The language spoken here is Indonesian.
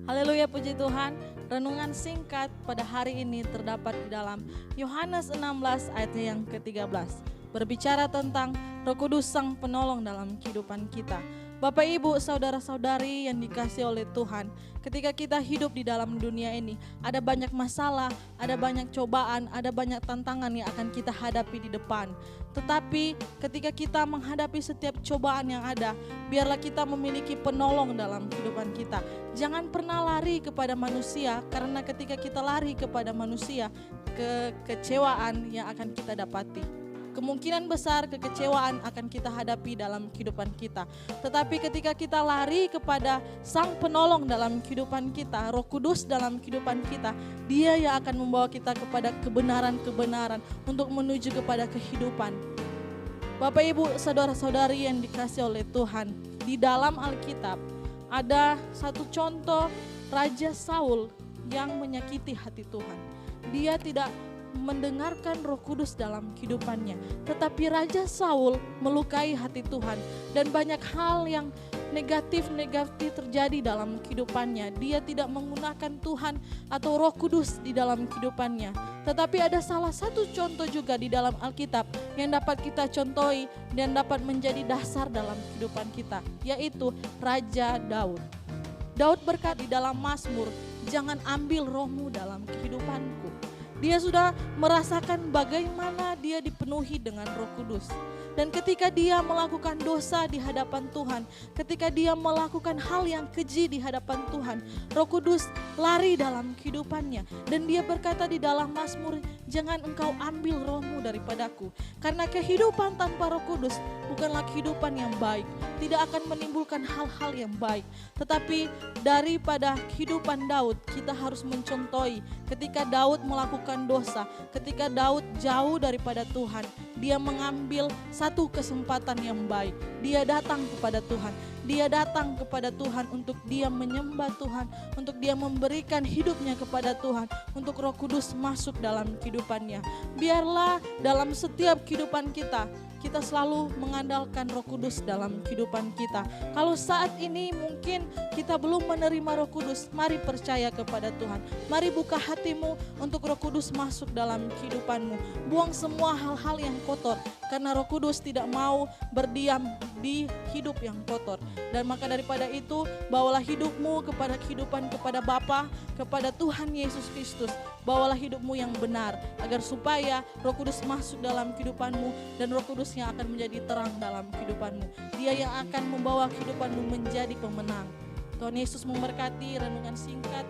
Haleluya, puji Tuhan. Renungan singkat pada hari ini terdapat di dalam Yohanes 16 ayatnya yang ke-13. Berbicara tentang Roh Kudus Sang Penolong dalam kehidupan kita. Bapak, Ibu, saudara-saudari yang dikasihi oleh Tuhan, ketika kita hidup di dalam dunia ini, ada banyak masalah, ada banyak cobaan, ada banyak tantangan yang akan kita hadapi di depan. Tetapi ketika kita menghadapi setiap cobaan yang ada, biarlah kita memiliki penolong dalam kehidupan kita. Jangan pernah lari kepada manusia, karena ketika kita lari kepada manusia, kekecewaan yang akan kita dapati. Kemungkinan besar kekecewaan akan kita hadapi dalam kehidupan kita. Tetapi ketika kita lari kepada Sang Penolong dalam kehidupan kita, Roh Kudus dalam kehidupan kita, Dia yang akan membawa kita kepada kebenaran-kebenaran untuk menuju kepada kehidupan. Bapak, Ibu, saudara-saudari yang dikasihi oleh Tuhan, di dalam Alkitab ada satu contoh Raja Saul yang menyakiti hati Tuhan. Dia tidak mendengarkan Roh Kudus dalam kehidupannya, tetapi Raja Saul melukai hati Tuhan dan banyak hal yang negatif terjadi dalam kehidupannya. Dia tidak menggunakan Tuhan atau Roh Kudus di dalam kehidupannya. Tetapi ada salah satu contoh juga di dalam Alkitab yang dapat kita contohi dan dapat menjadi dasar dalam kehidupan kita, yaitu Raja Daud. Daud berkata di dalam Mazmur, "Jangan ambil rohmu dalam kehidupanku." Dia sudah merasakan bagaimana dia dipenuhi dengan Roh Kudus. Dan ketika dia melakukan dosa di hadapan Tuhan, ketika dia melakukan hal yang keji di hadapan Tuhan, Roh Kudus lari dalam kehidupannya. Dan dia berkata di dalam Mazmur, "Jangan engkau ambil rohmu daripadaku." Karena kehidupan tanpa Roh Kudus bukanlah kehidupan yang baik, tidak akan menimbulkan hal-hal yang baik. Tetapi daripada kehidupan Daud, kita harus mencontohi ketika Daud melakukan dosa, ketika Daud jauh daripada Tuhan, dia mengambil satu kesempatan yang baik. Dia datang kepada Tuhan. Dia datang kepada Tuhan untuk dia menyembah Tuhan, untuk dia memberikan hidupnya kepada Tuhan, untuk Roh Kudus masuk dalam kehidupannya. Biarlah dalam setiap kehidupan kita selalu mengandalkan Roh Kudus dalam kehidupan kita. Kalau saat ini mungkin kita belum menerima Roh Kudus, mari percaya kepada Tuhan. Mari buka hatimu untuk Roh Kudus masuk dalam kehidupanmu. Buang semua hal-hal yang kotor, karena Roh Kudus tidak mau berdiam di hidup yang kotor. Dan maka daripada itu, bawalah hidupmu kepada kehidupan kepada Bapa, kepada Tuhan Yesus Kristus. Bawalah hidupmu yang benar, agar supaya Roh Kudus masuk dalam kehidupanmu, dan Roh Kudus yang akan menjadi terang dalam kehidupanmu. Dia yang akan membawa kehidupanmu menjadi pemenang. Tuhan Yesus memberkati renungan singkat